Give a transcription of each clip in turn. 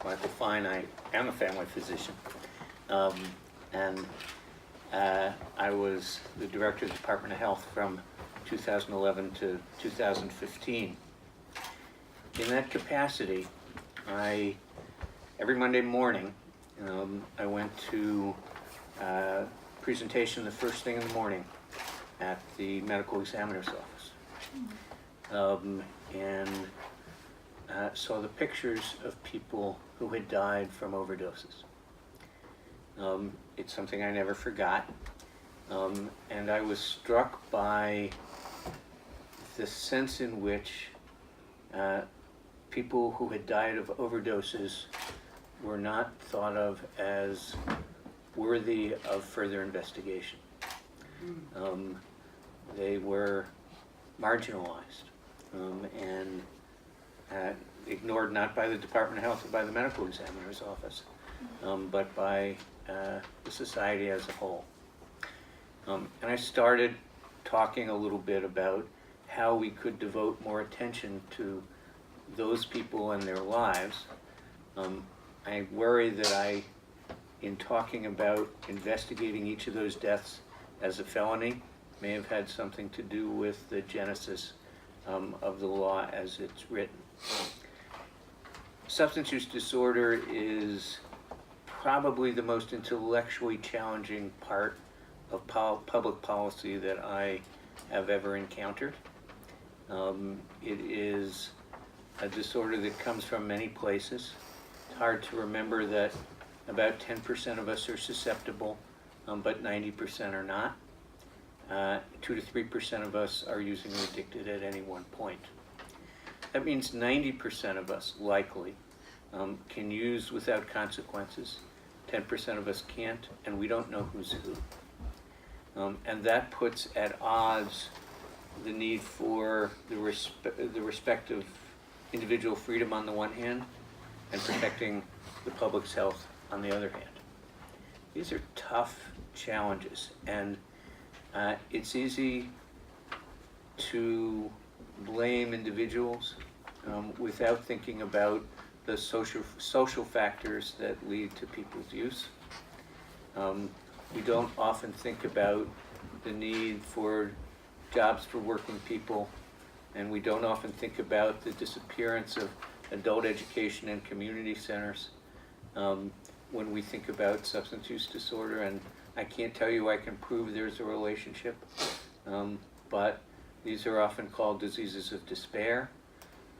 Michael Fine. I am a family physician. And I was the director of the Department of Health from 2011 to 2015. In that capacity, every Monday morning, I went to presentation the first thing in the morning at the medical examiner's office. And saw the pictures of people who had died from overdoses. It's something I never forgot. And I was struck by the sense in which people who had died of overdoses were not thought of as worthy of further investigation. They were marginalized and ignored not by the Department of Health or by the medical examiner's office, but by the society as a whole. And I started talking a little bit about how we could devote more attention to those people and their lives. I worry that in talking about investigating each of those deaths as a felony, may have had something to do with the genesis of the law as it's written. Substance use disorder is probably the most intellectually challenging part of public policy that I have ever encountered. It is a disorder that comes from many places. It's hard to remember that about 10% of us are susceptible, but 90% are not. 2 to 3% of us are using or addicted at any one point. That means 90% of us likely can use without consequences. 10% of us can't, and we don't know who's who. And that puts at odds the need for the respect of individual freedom on the one hand and protecting the public's health on the other hand. These are tough challenges, and it's easy to blame individuals without thinking about the social factors that lead to people's use. We don't often think about the need for jobs for working people, and we don't often think about the disappearance of adult education and community centers when we think about substance use disorder. And I can't tell you I can prove there's a relationship, but these are often called diseases of despair,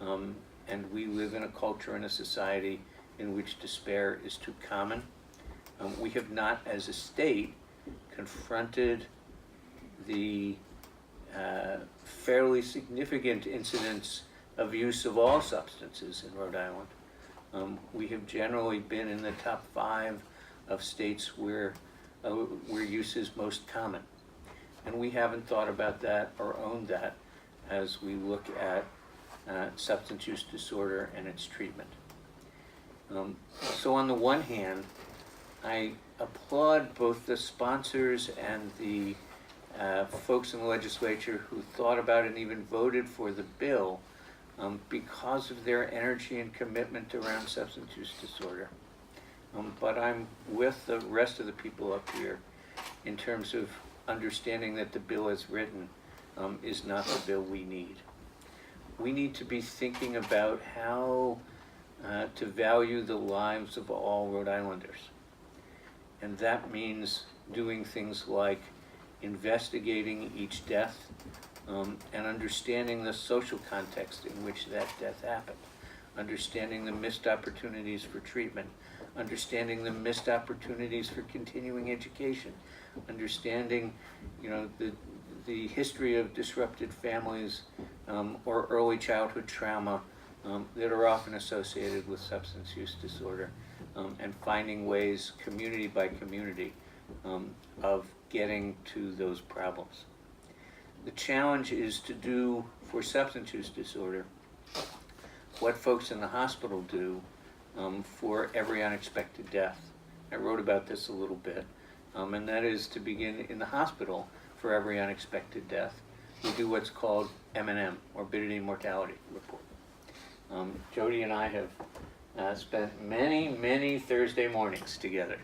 and we live in a culture and a society in which despair is too common. We have not, as a state, confronted the fairly significant incidence of use of all substances in Rhode Island. We have generally been in the top 5 of states where use is most common. And we haven't thought about that or owned that as we look at substance use disorder and its treatment. So on the one hand, I applaud both the sponsors and the folks in the legislature who thought about and even voted for the bill because of their energy and commitment around substance use disorder. But I'm with the rest of the people up here in terms of understanding that the bill as written is not the bill we need. We need to be thinking about how to value the lives of all Rhode Islanders. And that means doing things like investigating each death and understanding the social context in which that death happened, understanding the missed opportunities for treatment, understanding the missed opportunities for continuing education, understanding, the history of disrupted families or early childhood trauma that are often associated with substance use disorder, and finding ways, community by community, of getting to those problems. The challenge is to do for substance use disorder what folks in the hospital do for every unexpected death. I wrote about this a little bit, and that is to begin in the hospital for every unexpected death. We do what's called M&M, Morbidity and Mortality Report. Jody and I have spent many Thursday mornings together.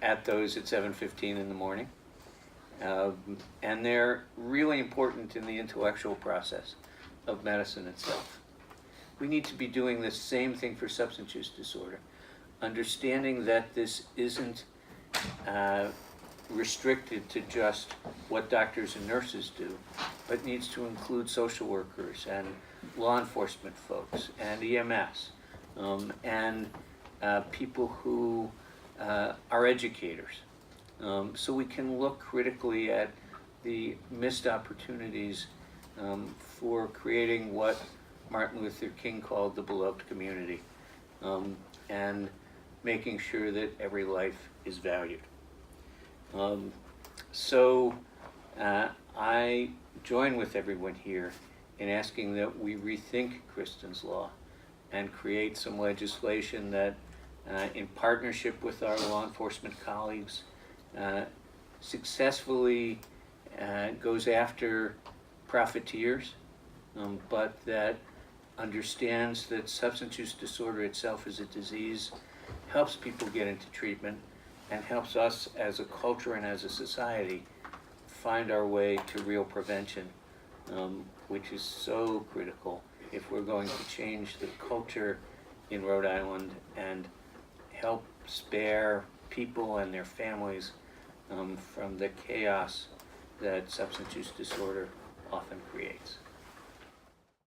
At those at 7:15 in the morning. And they're really important in the intellectual process of medicine itself. We need to be doing the same thing for substance use disorder, understanding that this isn't restricted to just what doctors and nurses do, but needs to include social workers and law enforcement folks and EMS and people who are educators. So we can look critically at the missed opportunities for creating what Martin Luther King called the beloved community, and making sure that every life is valued. So I join with everyone here in asking that we rethink Kristin's law and create some legislation that, in partnership with our law enforcement colleagues, successfully goes after profiteers, but that understands that substance use disorder itself is a disease, helps people get into treatment, and helps us as a culture and as a society find our way to real prevention, which is so critical if we're going to change the culture in Rhode Island and help spare people and their families from the chaos that substance use disorder often creates.